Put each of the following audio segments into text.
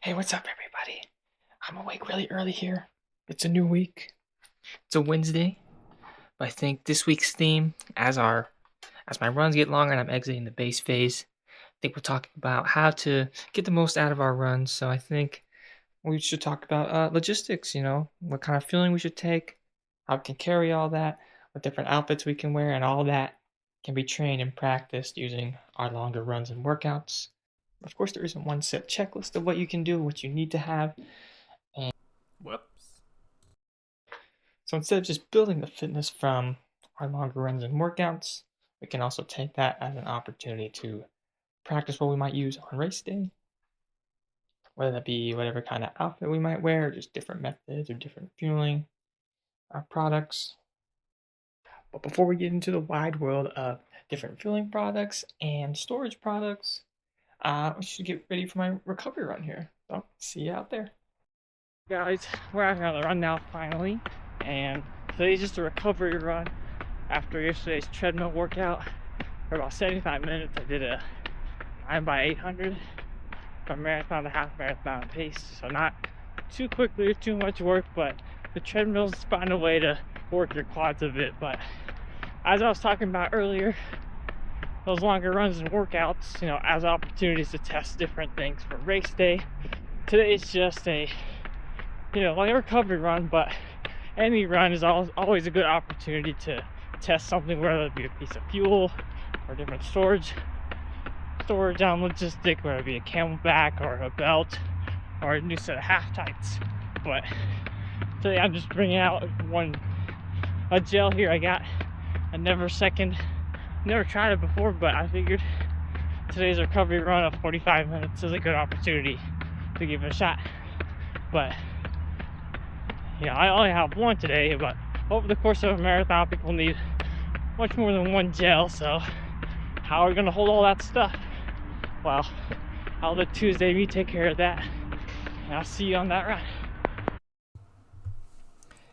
Hey, what's up, everybody? I'm awake really early here. It's a new week. It's a Wednesday. But I think this week's theme, as my runs get longer and I'm exiting the base phase, I think we're talking about how to get the most out of our runs. So I think we should talk about logistics. What kind of fueling we should take, how we can carry all that, what different outfits we can wear, and all that can be trained and practiced using our longer runs and workouts. Of course, there isn't one set checklist of what you can do, what you need to have. And whoops. So instead of just building the fitness from our longer runs and workouts, we can also take that as an opportunity to practice what we might use on race day, whether that be whatever kind of outfit we might wear, or just different methods or different fueling products. But before we get into the wide world of different fueling products and storage products, we should get ready for my recovery run here. So see you out there. Guys, we're out on the run now finally, and today's just a recovery run after yesterday's treadmill workout for about 75 minutes. I did a 9x800 from marathon to half marathon pace, so not too quickly or too much work, but the treadmill's find a way to work your quads a bit. But as I was talking about earlier, those longer runs and workouts, as opportunities to test different things for race day. Today's just a like a recovery run, but any run is always a good opportunity to test something, whether it be a piece of fuel or different storage logistic, whether it be a camelback or a belt or a new set of half tights. But today I'm just bringing out a gel here. I got a never tried it before, but I figured today's recovery run of 45 minutes is a good opportunity to give it a shot. But I only have one today, but over the course of a marathon, people need much more than one gel. So how are we gonna hold all that stuff? Well, I'll let Tuesday me take care of that, and I'll see you on that run.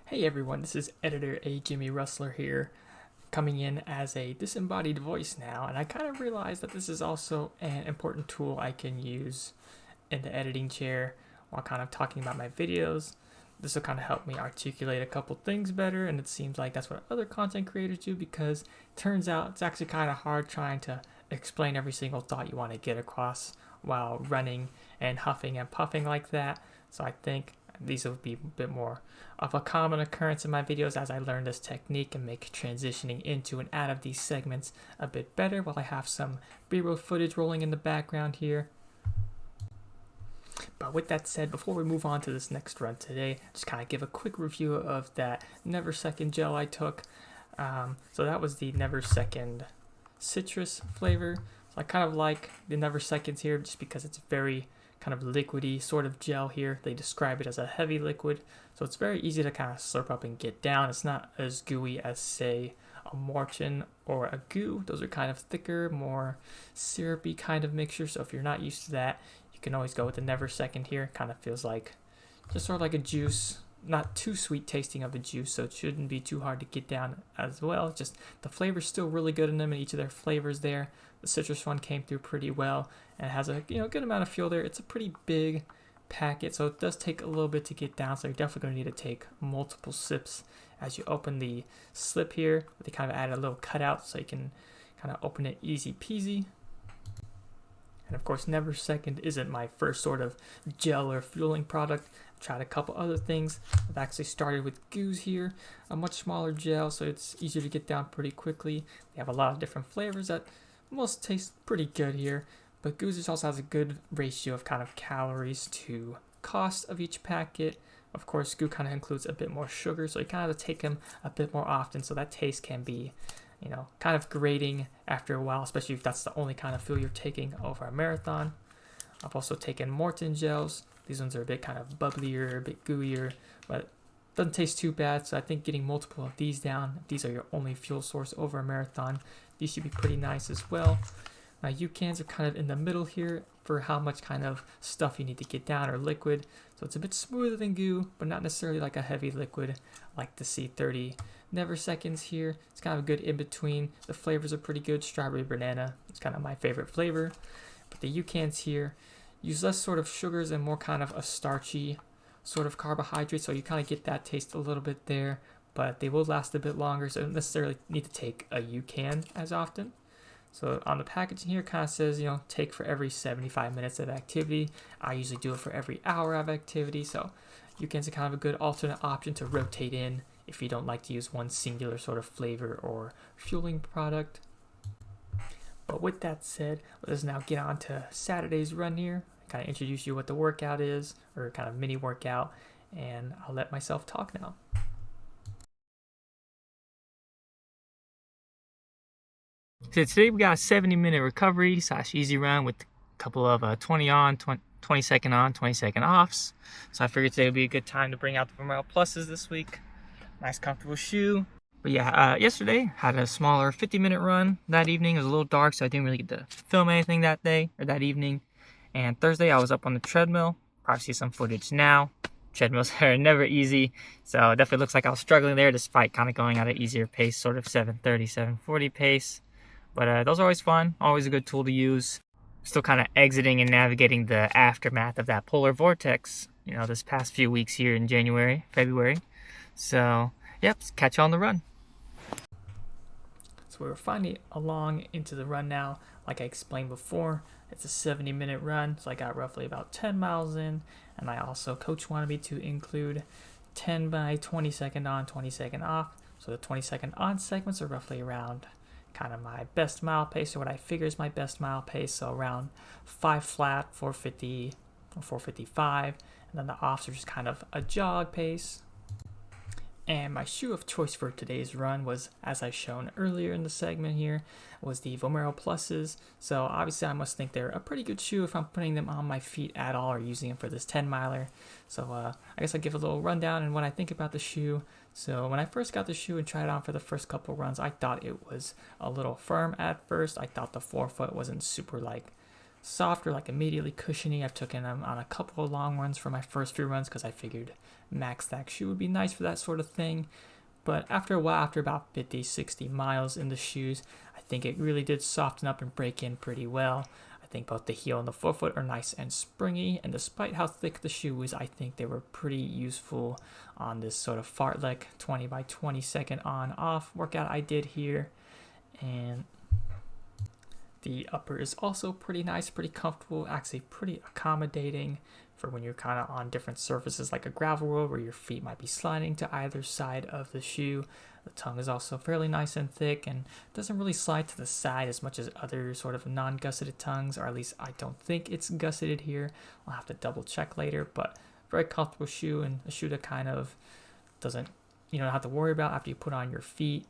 Hey everyone, this is editor A. Jimmy Rustler here, coming in as a disembodied voice now, and I kind of realized that this is also an important tool I can use in the editing chair while kind of talking about my videos. This will kind of help me articulate a couple things better, and it seems like that's what other content creators do, because it turns out it's actually kind of hard trying to explain every single thought you want to get across while running and huffing and puffing like that. So I think these will be a bit more of a common occurrence in my videos as I learn this technique and make transitioning into and out of these segments a bit better, while I have some B-roll footage rolling in the background here. But with that said, before we move on to this next run today, just kind of give a quick review of that Never Second gel I took. So that was the Never Second citrus flavor. So I kind of like the Never Seconds here just because it's very kind of liquidy sort of gel here. They describe it as a heavy liquid, so it's very easy to kind of slurp up and get down. It's not as gooey as, say, a Morton or a Goo. Those are kind of thicker, more syrupy kind of mixture. So if you're not used to that, you can always go with the Never Second here. It kind of feels like just sort of like a juice, not too sweet tasting of a juice, so it shouldn't be too hard to get down as well. Just the flavor's still really good in them, and each of their flavors there. The citrus one came through pretty well, and it has a good amount of fuel there. It's a pretty big packet, so it does take a little bit to get down, so you're definitely going to need to take multiple sips as you open the slip here. They kind of added a little cutout so you can kind of open it easy peasy. And of course, Never Second isn't my first sort of gel or fueling product. I've tried a couple other things. I've actually started with Goos here, a much smaller gel, so it's easier to get down pretty quickly. They have a lot of different flavors that most taste pretty good here, but Goos also has a good ratio of kind of calories to cost of each packet. Of course, Goo kind of includes a bit more sugar, so you kind of have to take them a bit more often, so that taste can be kind of grating after a while, especially if that's the only kind of fuel you're taking over a marathon. I've also taken Morton gels. These ones are a bit kind of bubblier, a bit gooier, but doesn't taste too bad. So I think getting multiple of these down, if these are your only fuel source over a marathon, these should be pretty nice as well. Now, UCANs are kind of in the middle here for how much kind of stuff you need to get down, or liquid. So it's a bit smoother than Goo, but not necessarily like a heavy liquid like the C30 Never Seconds here. It's kind of a good in between. The flavors are pretty good. Strawberry banana is kind of my favorite flavor. But the UCANs here, use less sort of sugars and more kind of a starchy sort of carbohydrate, so you kind of get that taste a little bit there, but they will last a bit longer, so you don't necessarily need to take a UCAN as often. So on the packaging here, kind of says, take for every 75 minutes of activity. I usually do it for every hour of activity, so UCAN's are kind of a good alternate option to rotate in if you don't like to use one singular sort of flavor or fueling product. But with that said, let us now get on to Saturday's run here. Kind of introduce you what the workout is, or kind of mini workout, and I'll let myself talk now. So today we got a 70-minute recovery / easy run with a couple of 20 on, 20 second on, 20 second offs. So I figured today would be a good time to bring out the Vomero Pluses this week. Nice comfortable shoe. But yeah, yesterday had a smaller 50-minute run that evening. It was a little dark, so I didn't really get to film anything that day or that evening. And Thursday I was up on the treadmill. Probably see some footage now. Treadmills are never easy, so it definitely looks like I was struggling there despite kind of going at an easier pace, sort of 7:30, 7:40 pace. But those are always fun, always a good tool to use. Still kind of exiting and navigating the aftermath of that polar vortex, this past few weeks here in January, February. So, yep, catch you on the run. So we're finally along into the run now. Like I explained before, it's a 70-minute run, so I got roughly about 10 miles in, and I also, coach wanted me to include 10 by 20 second on, 20 second off. So the 20 second on segments are roughly around kind of my best mile pace, or what I figure is my best mile pace, so around 5 flat, 450 or 455, and then the offs are just kind of a jog pace. And my shoe of choice for today's run was, as I've shown earlier in the segment here, was the Vomero Pluses. So obviously I must think they're a pretty good shoe if I'm putting them on my feet at all or using them for this 10 miler. So I guess I'll give a little rundown and what I think about the shoe. So when I first got the shoe and tried it on for the first couple runs, I thought it was a little firm at first. I thought the forefoot wasn't super soft or immediately cushiony. I've taken them on a couple of long runs for my first few runs because I figured max stack shoe would be nice for that sort of thing. But after a while, after about 50-60 miles in the shoes, I think it really did soften up and break in pretty well. I think both the heel and the forefoot are nice and springy, and despite how thick the shoe is, I think they were pretty useful on this sort of fartlek 20 by 20 second on off workout I did here. And the upper is also pretty nice, pretty comfortable, actually pretty accommodating for when you're kind of on different surfaces like a gravel road where your feet might be sliding to either side of the shoe. The tongue is also fairly nice and thick and doesn't really slide to the side as much as other sort of non-gusseted tongues, or at least I don't think it's gusseted here. I'll have to double check later, but very comfortable shoe, and a shoe that kind of doesn't, don't have to worry about after you put on your feet.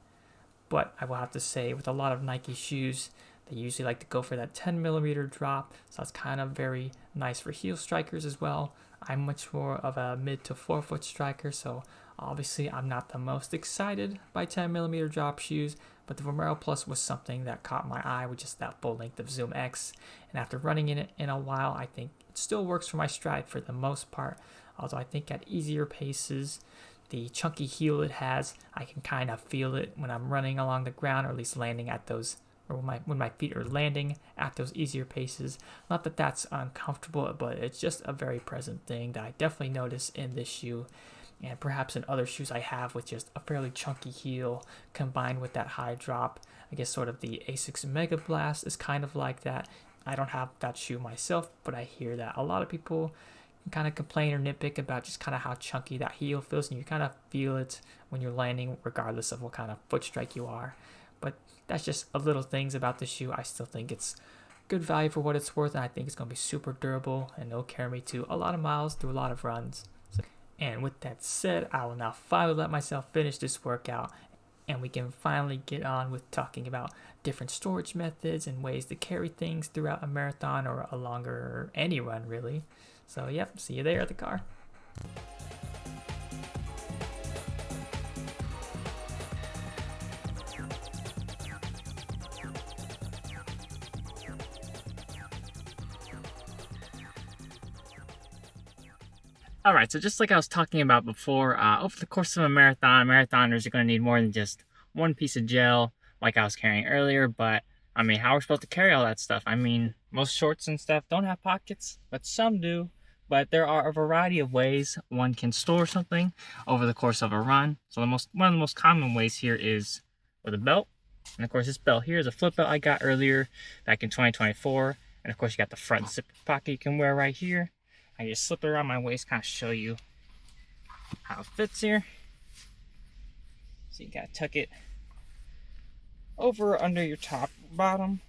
But I will have to say, with a lot of Nike shoes, they usually like to go for that 10 millimeter drop, so that's kind of very nice for heel strikers as well. I'm much more of a mid to forefoot striker, so obviously I'm not the most excited by 10 millimeter drop shoes, but the Vomero Plus was something that caught my eye with just that full length of Zoom X, and after running in it in a while, I think it still works for my stride for the most part, although I think at easier paces, the chunky heel it has, I can kind of feel it when I'm running along the ground, or at least landing at those, or when my feet are landing at those easier paces. Not that that's uncomfortable, but it's just a very present thing that I definitely notice in this shoe, and perhaps in other shoes I have with just a fairly chunky heel combined with that high drop. I guess sort of the Asics Mega Blast is kind of like that. I don't have that shoe myself, but I hear that a lot of people kind of complain or nitpick about just kind of how chunky that heel feels, and you kind of feel it when you're landing regardless of what kind of foot strike you are. But that's just a little things about the shoe. I still think it's good value for what it's worth, and I think it's going to be super durable, and it'll carry me to a lot of miles through a lot of runs. And with that said, I will now finally let myself finish this workout, and we can finally get on with talking about different storage methods and ways to carry things throughout a marathon or a longer, or any run really. So yep, see you there at the car. Alright, so just like I was talking about before, over the course of a marathon, marathoners are going to need more than just one piece of gel like I was carrying earlier, but I mean, how are we supposed to carry all that stuff? I mean, most shorts and stuff don't have pockets, but some do. But there are a variety of ways one can store something over the course of a run. So one of the most common ways here is with a belt. And of course, this belt here is a flip belt I got earlier back in 2024. And of course, you got the front zipper pocket you can wear right here. I just slip it around my waist, kind of show you how it fits here. So you gotta tuck it over under your top bottom.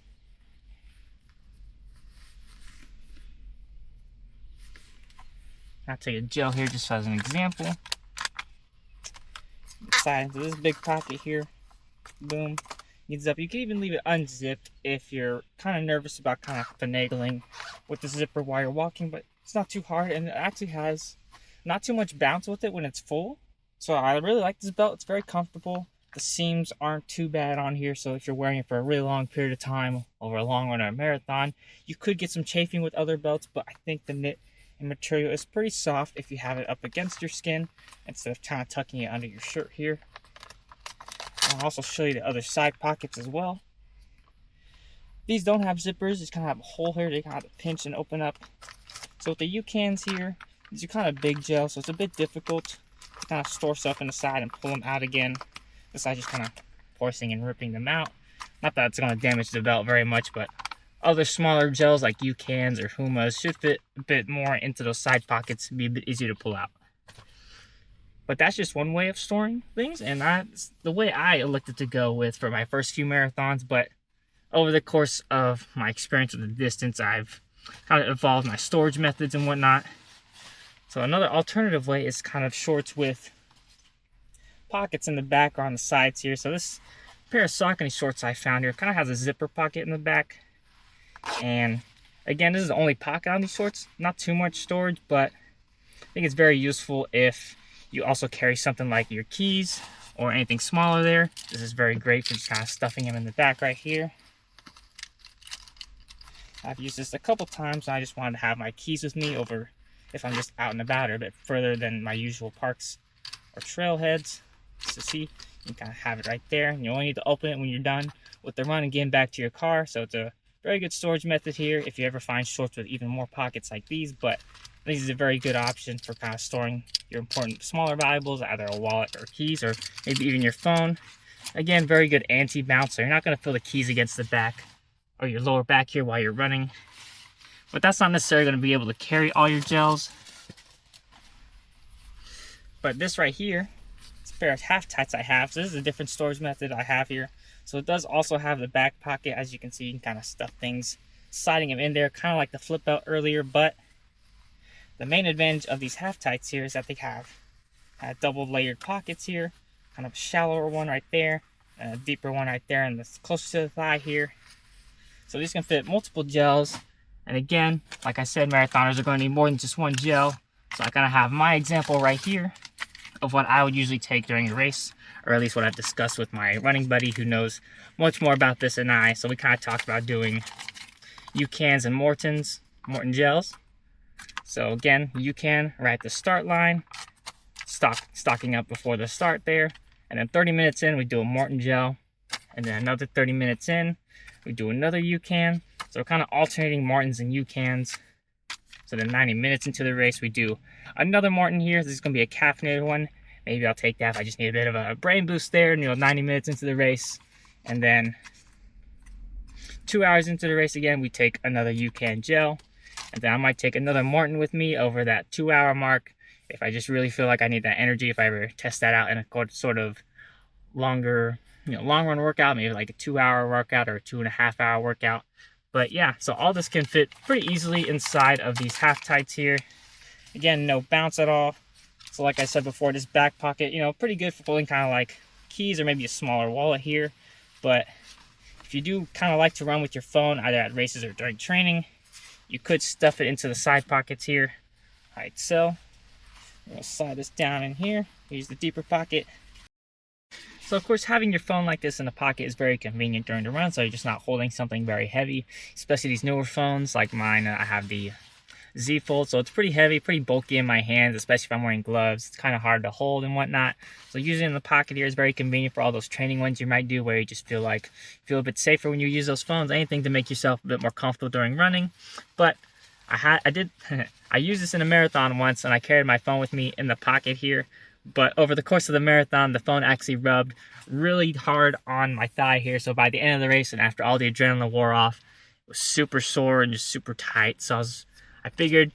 I'll take a gel here just as an example. Slide into this big pocket here. Boom. Needs up. You can even leave it unzipped if you're kind of nervous about kind of finagling with the zipper while you're walking, but it's not too hard, and it actually has not too much bounce with it when it's full. So I really like this belt. It's very comfortable. The seams aren't too bad on here, so if you're wearing it for a really long period of time, over a long run or a marathon, you could get some chafing with other belts, but I think the knit and material is pretty soft if you have it up against your skin instead of kind of tucking it under your shirt here. I'll also show you the other side pockets as well. These don't have zippers, just kind of have a hole here. They kind of pinch and open up. So with the U-cans here, these are kind of big gel, so it's a bit difficult to kind of store stuff in the side and pull them out again. Besides just kind of forcing and ripping them out. Not that it's going to damage the belt very much, but other smaller gels like U-cans or Humas should fit a bit more into those side pockets and be a bit easier to pull out. But that's just one way of storing things, and that's the way I elected to go with for my first few marathons. But over the course of my experience with the distance, I've kind of evolved my storage methods and whatnot. So another alternative way is kind of shorts with pockets in the back or on the sides here. So this pair of Saucony shorts I found here kind of has a zipper pocket in the back. And again, this is the only pocket on these shorts. Not too much storage, but I think it's very useful if you also carry something like your keys or anything smaller there. This is very great for just kind of stuffing them in the back right here. I've used this a couple times, and I just wanted to have my keys with me over if I'm just out and about or a bit further than my usual parks or trailheads. So see, you can kind of have it right there, and you only need to open it when you're done with the run and getting back to your car. So it's a very good storage method here if you ever find shorts with even more pockets like these, but this is a very good option for kind of storing your important smaller valuables, either a wallet or keys, or maybe even your phone. Again, very good anti-bounce, so you're not going to feel the keys against the back or your lower back here while you're running. But that's not necessarily going to be able to carry all your gels. But this right here, it's a pair of half tights I have. So this is a different storage method I have here. So it does also have the back pocket. As you can see, you can kind of stuff things, sliding them in there, kind of like the flip belt earlier. But the main advantage of these half tights here is that they have double layered pockets here, kind of a shallower one right there, and a deeper one right there, and that's closer to the thigh here. So these can fit multiple gels. And again, like I said, marathoners are going to need more than just one gel. So I kind of have my example right here of what I would usually take during a race, or at least what I've discussed with my running buddy who knows much more about this than I. So we kind of talked about doing U-cans and Morton gels. So again, U-can right at the start line, stocking up before the start there. And then 30 minutes in, we do a Morton gel. And then another 30 minutes in, we do another U-can. So we're kind of alternating Mortons and U-cans. So then 90 minutes into the race, we do another Morton here. This is going to be a caffeinated one. Maybe I'll take that if I just need a bit of a brain boost there, 90 minutes into the race. And then 2 hours into the race again, we take another U-can gel. And then I might take another Morton with me over that 2 hour mark if I just really feel like I need that energy, if I ever test that out in a sort of longer, long run workout, maybe like a 2 hour workout or a 2.5 hour workout. But yeah, so all this can fit pretty easily inside of these half tights here. Again, no bounce at all. So like I said before, this back pocket, pretty good for pulling kind of like keys or maybe a smaller wallet here. But if you do kind of like to run with your phone, either at races or during training, you could stuff it into the side pockets here. Alright, so I'm going to slide this down in here. Use the deeper pocket. So of course, having your phone like this in the pocket is very convenient during the run, so you're just not holding something very heavy, especially these newer phones like mine. I have the Z fold, so it's pretty heavy, pretty bulky in my hands, especially if I'm wearing gloves. It's kind of hard to hold and whatnot. So using it in the pocket here is very convenient for all those training ones you might do where you just feel a bit safer when you use those phones. Anything to make yourself a bit more comfortable during running. But I used this in a marathon once, and I carried my phone with me in the pocket here. But over the course of the marathon, the phone actually rubbed really hard on my thigh here. So by the end of the race, and after all the adrenaline wore off, it was super sore and just super tight. So I figured,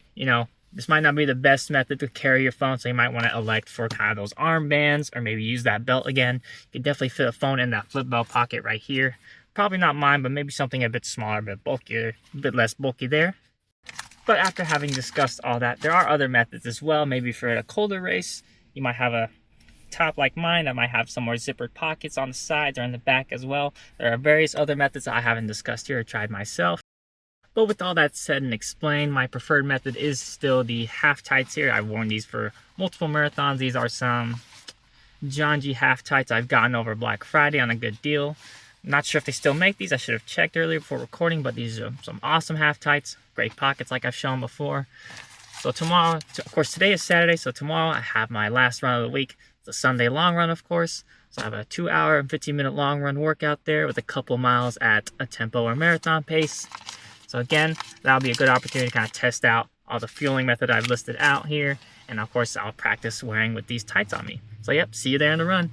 this might not be the best method to carry your phone. So you might want to elect for kind of those armbands, or maybe use that belt again. You can definitely fit a phone in that flip belt pocket right here. Probably not mine, but maybe something a bit smaller, a bit bulkier, a bit less bulky there. But after having discussed all that, there are other methods as well. Maybe for a colder race, you might have a top like mine that might have some more zippered pockets on the sides or in the back as well. There are various other methods I haven't discussed here or tried myself. But with all that said and explained, my preferred method is still the half tights here. I've worn these for multiple marathons. These are some John G half tights I've gotten over Black Friday on a good deal. Not sure if they still make these. I should have checked earlier before recording, but these are some awesome half tights. Great pockets like I've shown before. So tomorrow, of course today is Saturday, so tomorrow I have my last run of the week. It's a Sunday long run, of course. So I have a 2-hour and 15-minute long run workout there with a couple miles at a tempo or marathon pace. So again, that'll be a good opportunity to kind of test out all the fueling method I've listed out here. And of course, I'll practice wearing with these tights on me. So yep, see you there on the run.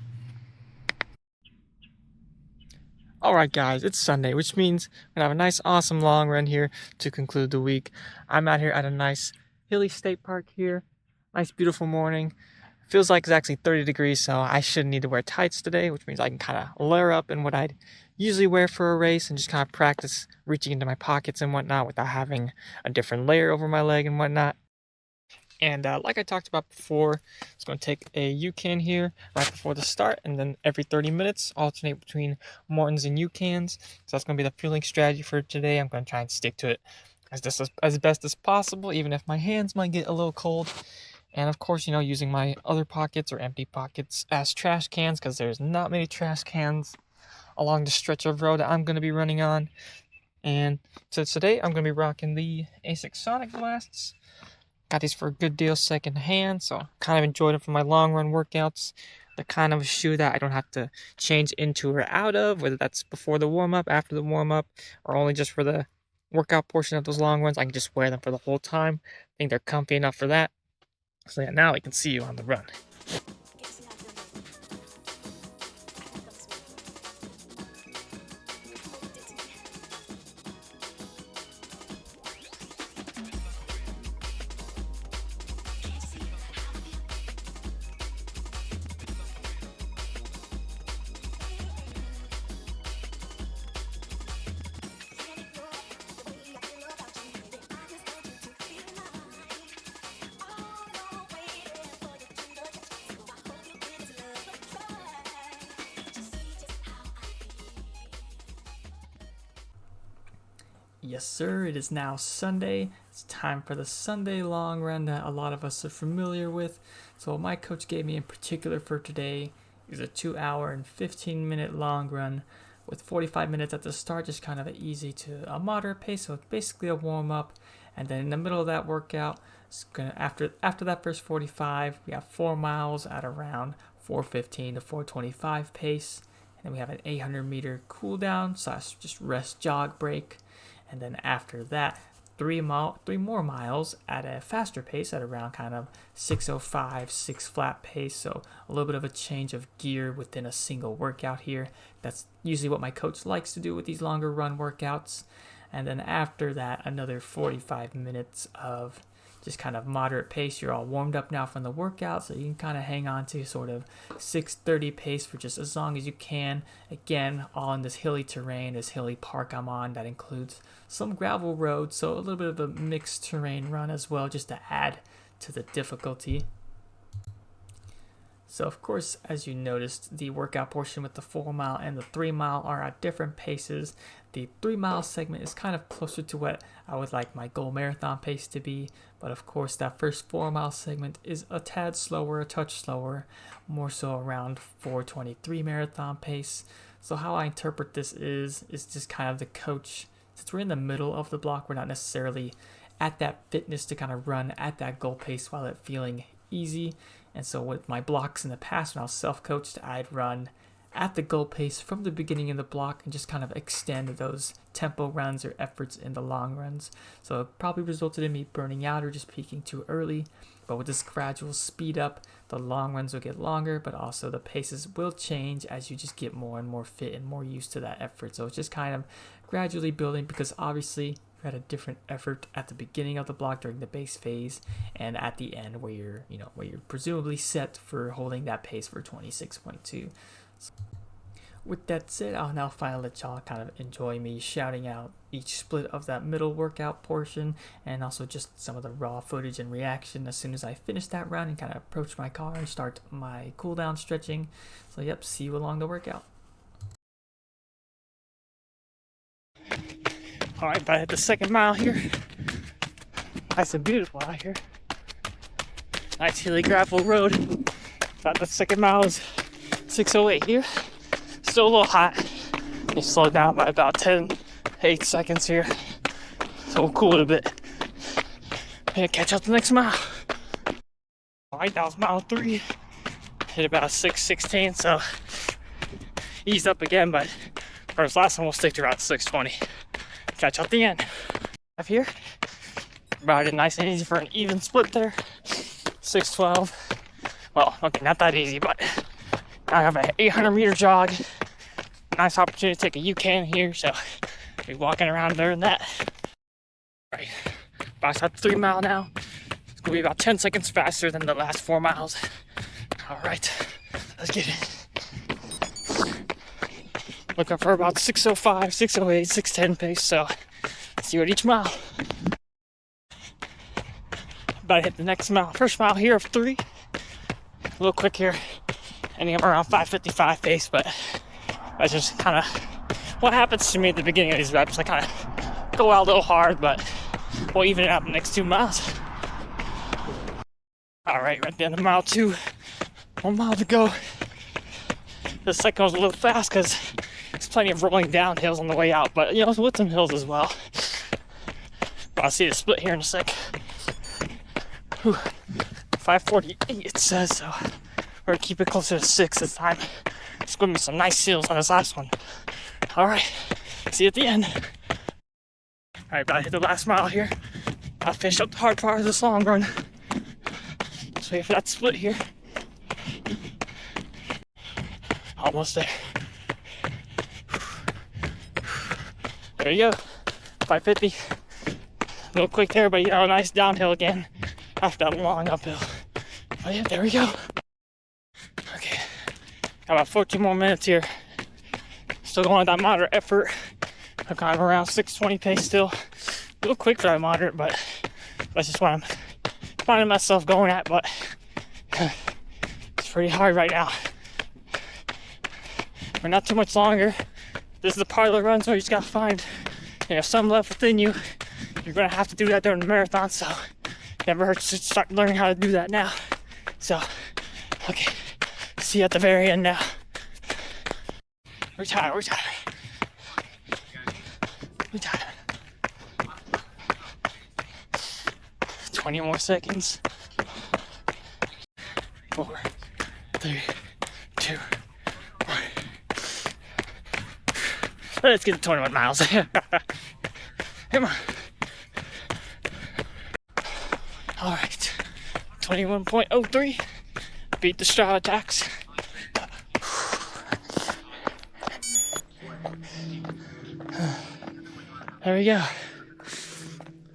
Alright guys, it's Sunday, which means we're going to have a nice awesome long run here to conclude the week. I'm out here at a nice hilly state park here. Nice beautiful morning. Feels like it's actually 30 degrees, so I shouldn't need to wear tights today, which means I can kind of layer up in what I'd usually wear for a race and just kind of practice reaching into my pockets and whatnot without having a different layer over my leg and whatnot. And like I talked about before, it's going to take a UCAN here right before the start, and then every 30 minutes alternate between Mortons and UCANs. So that's going to be the fueling strategy for today. I'm going to try and stick to it as best as possible, even if my hands might get a little cold. And of course, using my other pockets or empty pockets as trash cans, because there's not many trash cans along the stretch of road that I'm going to be running on. And so today I'm going to be rocking the ASICS Sonic Blasts. Got these for a good deal second hand, so kind of enjoyed them for my long run workouts. They're kind of a shoe that I don't have to change into or out of, whether that's before the warm-up, after the warm-up, or only just for the workout portion of those long runs. I can just wear them for the whole time. I think they're comfy enough for that. So yeah, now I can see you on the run. Yes, sir. It is now Sunday. It's time for the Sunday long run that a lot of us are familiar with. So what my coach gave me in particular for today is a 2-hour and 15-minute long run with 45 minutes at the start, just kind of an easy to a moderate pace. So it's basically a warm-up. And then in the middle of that workout, it's gonna after that first 45, we have 4 miles at around 4:15 to 4:25 pace. And then we have an 800-meter cool down / just rest jog break. And then after that, 3 more miles at a faster pace at around kind of 6:05, 6 flat pace. So a little bit of a change of gear within a single workout here. That's usually what my coach likes to do with these longer run workouts. And then after that, another 45 minutes of just kind of moderate pace. You're all warmed up now from the workout, so you can kind of hang on to sort of 6:30 pace for just as long as you can. Again, all in this hilly terrain, this hilly park I'm on that includes some gravel roads, so a little bit of a mixed terrain run as well, just to add to the difficulty. So of course, as you noticed, the workout portion with the 4 mile and the 3 mile are at different paces. The 3 mile segment is kind of closer to what I would like my goal marathon pace to be, but of course that first 4 mile segment is a tad slower, a touch slower, more so around 4:23 marathon pace. So how I interpret this is just kind of the coach, since we're in the middle of the block, we're not necessarily at that fitness to kind of run at that goal pace while it feeling easy. And so with my blocks in the past when I was self-coached, I'd run at the goal pace from the beginning of the block and just kind of extend those tempo runs or efforts in the long runs. So it probably resulted in me burning out or just peaking too early. But with this gradual speed up, the long runs will get longer, but also the paces will change as you just get more and more fit and more used to that effort. So it's just kind of gradually building, because obviously you had a different effort at the beginning of the block during the base phase and at the end where you're presumably set for holding that pace for 26.2. With that said, I'll now finally let y'all kind of enjoy me shouting out each split of that middle workout portion, and also just some of the raw footage and reaction as soon as I finish that run and kind of approach my car and start my cool down stretching. So yep, see you along the workout. Alright, about to hit the second mile here. Nice and beautiful out here. Nice hilly gravel road. About the second mile is 6:08 here. Still a little hot. It slowed down by about 8 seconds here. So we'll cool it a bit. And catch up the next mile. Alright, that was mile 3. Hit about 6:16, so eased up again, but for this last one we'll stick to around 6:20. Catch up the end. Up here. About it nice and easy for an even split there. 6:12. Well, okay, not that easy, but I have an 800-meter jog. Nice opportunity to take a U-can here, so I'll be walking around there and that. Right, about 3 mile now. It's gonna be about 10 seconds faster than the last 4 miles. All right, let's get it. Looking for about 6:05, 6:08, 6:10 pace, so let's see what each mile. About to hit the next mile. First mile here of 3. A little quick here. Ending up around 5:55 pace, but that's just kind of what happens to me at the beginning of these reps. I kind of go out a little hard, but we'll even it out the next 2 miles. Alright, right at the end of mile 2. 1 mile to go. The second was a little fast because there's plenty of rolling down hills on the way out, but you know, with some hills as well. But I'll see the split here in a sec. 5:48 it says, so we're gonna keep it closer to 6 this time. It's gonna be some nice seals on this last one. Alright, see you at the end. Alright, about to hit the last mile here. I'll finish up the hard part of this long run. Just wait for that split here. Almost there. There you go. 5:50. A little quick there, but you know, a nice downhill again after that long uphill. But yeah, there we go. Okay, got about 14 more minutes here. Still going with that moderate effort. I'm kind of around 6:20 pace still. A little quick for that moderate, but that's just what I'm finding myself going at. But it's pretty hard right now. We're not too much longer. This is the part of the run, so you just gotta find, you know, some left within you. You're gonna have to do that during the marathon, so never hurts to start learning how to do that now. So, okay, see you at the very end now. Retire. 20 more seconds. 4, 3, 2, 1. Let's get to 21 miles. Come on. All right, 21.03. Beat the straw attacks. There we go.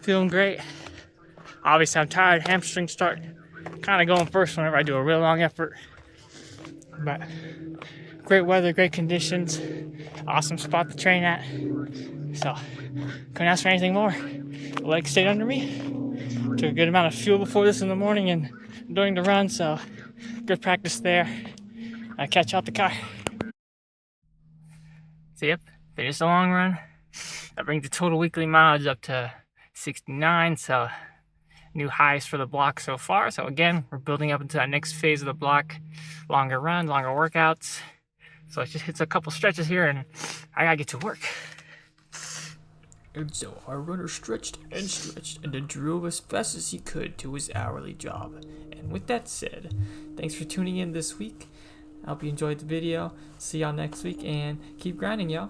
Feeling great. Obviously, I'm tired. Hamstrings start kind of going first whenever I do a real long effort. But great weather, great conditions. Awesome spot to train at. So, couldn't ask for anything more. The legs stayed under me. Took a good amount of fuel before this in the morning and during the run, so good practice there. I catch out the car. So yep, finished the long run. That brings the total weekly mileage up to 69, so new highs for the block so far. So again, we're building up into that next phase of the block. Longer run, longer workouts. So it just hits a couple stretches here and I gotta get to work. And so our runner stretched and stretched and then drove as fast as he could to his hourly job. And with that said, thanks for tuning in this week. I hope you enjoyed the video. See y'all next week and keep grinding, y'all.